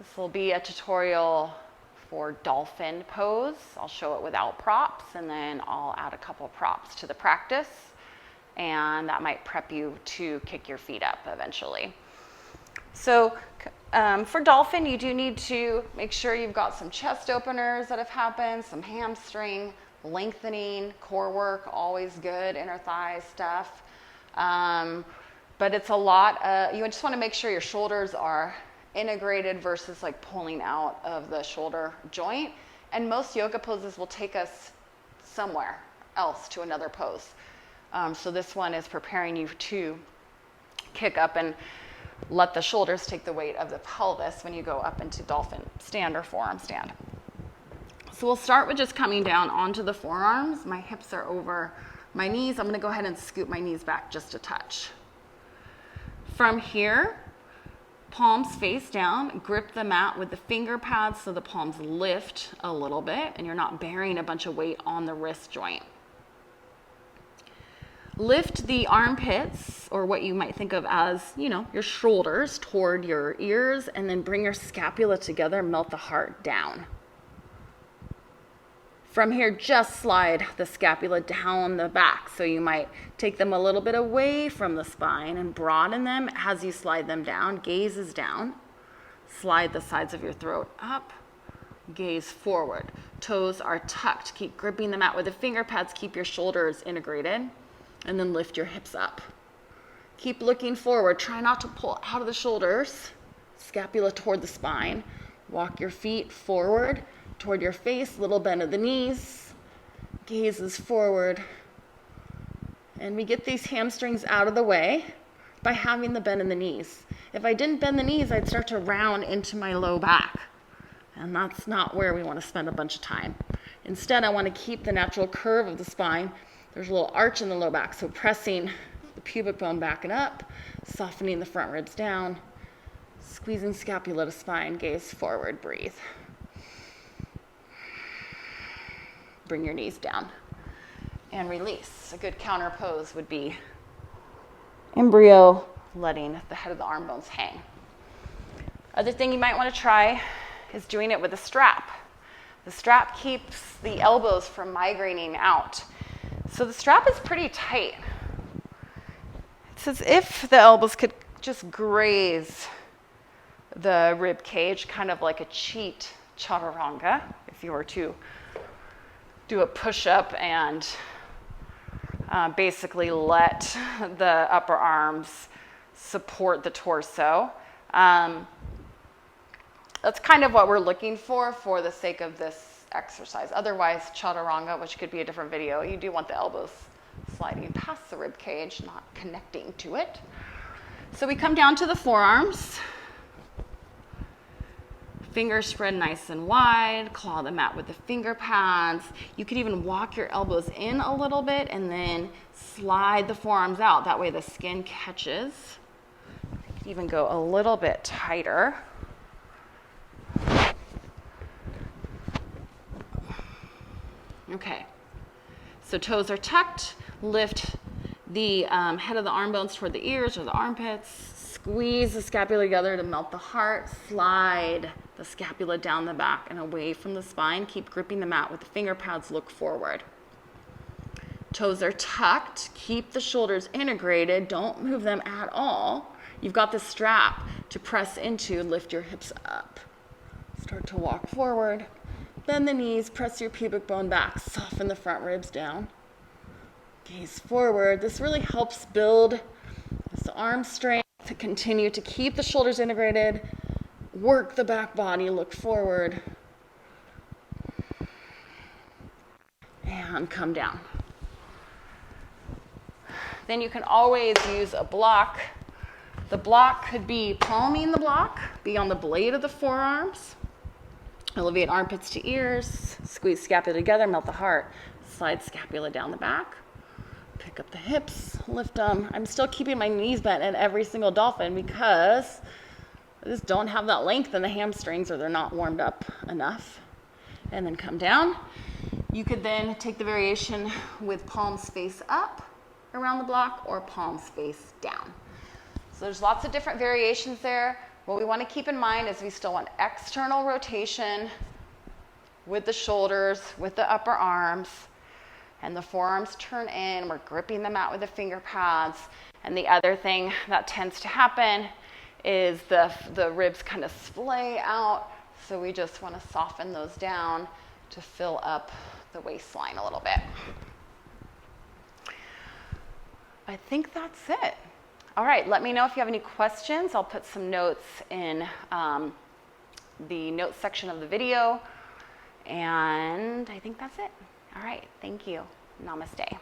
This will be a tutorial for dolphin pose. I'll show it without props, and then I'll add a couple props to the practice, and that might prep you to kick your feet up eventually. So for dolphin, you do need to make sure you've got some chest openers that have happened, some hamstring lengthening, core work, always good, inner thigh stuff. But it's a lot, you just want to make sure your shoulders are integrated versus like pulling out of the shoulder joint. And most yoga poses will take us somewhere else to another pose. So this one is preparing you to kick up and let the shoulders take the weight of the pelvis when you go up into dolphin stand or forearm stand. So we'll start with just coming down onto the forearms. My hips are over my knees. I'm going to go ahead and scoop my knees back just a touch. From here, palms face down, grip the mat with the finger pads so the palms lift a little bit and you're not bearing a bunch of weight on the wrist joint. Lift the armpits, or what you might think of as, your shoulders toward your ears, and then bring your scapula together, melt the heart down. From here, just slide the scapula down the back. So you might take them a little bit away from the spine and broaden them as you slide them down. Gaze is down. Slide the sides of your throat up. Gaze forward. Toes are tucked. Keep gripping the mat with the finger pads. Keep your shoulders integrated. And then lift your hips up. Keep looking forward. Try not to pull out of the shoulders. Scapula toward the spine. Walk your feet forward toward your face, little bend of the knees, gaze is forward. And we get these hamstrings out of the way by having the bend in the knees. If I didn't bend the knees, I'd start to round into my low back. And that's not where we want to spend a bunch of time. Instead, I want to keep the natural curve of the spine. There's a little arch in the low back, so pressing the pubic bone back and up, softening the front ribs down, squeezing scapula to spine, gaze forward, breathe. Bring your knees down and release. A good counter pose would be embryo, letting the head of the arm bones hang. Other thing you might want to try is doing it with a strap. The strap keeps the elbows from migrating out. So the strap is pretty tight. It's as if the elbows could just graze the rib cage, kind of like a cheat chaturanga, if you were to do a push-up and basically let the upper arms support the torso. That's kind of what we're looking for the sake of this exercise. Otherwise, chaturanga, which could be a different video, you do want the elbows sliding past the rib cage, not connecting to it. So we come down to the forearms. Fingers spread nice and wide, claw the mat with the finger pads. You could even walk your elbows in a little bit and then slide the forearms out. That way the skin catches. You could even go a little bit tighter. Okay, so toes are tucked. Lift the head of the arm bones toward the ears or the armpits. Squeeze the scapula together to melt the heart. Slide the scapula down the back and away from the spine. Keep gripping the mat with the finger pads. Look forward. Toes are tucked. Keep the shoulders integrated. Don't move them at all. You've got the strap to press into. Lift your hips up. Start to walk forward. Bend the knees. Press your pubic bone back. Soften the front ribs down. Gaze forward. This really helps build this arm strength to continue to keep the shoulders integrated. Work the back body, look forward, and come down. Then you can always use a block. The block could be palming the block, be on the blade of the forearms, elevate armpits to ears, squeeze scapula together, melt the heart, slide scapula down the back, pick up the hips, lift them. I'm still keeping my knees bent in every single dolphin because I just don't have that length in the hamstrings or they're not warmed up enough. And then come down. You could then take the variation with palms face up around the block or palms face down. So there's lots of different variations there. What we want to keep in mind is we still want external rotation with the shoulders, with the upper arms, and the forearms turn in. We're gripping the mat with the finger pads. And the other thing that tends to happen is the ribs kind of splay out. So we just want to soften those down to fill up the waistline a little bit. I think that's it. All right, let me know if you have any questions. I'll put some notes in the notes section of the video. And I think that's it. All right, thank you. Namaste.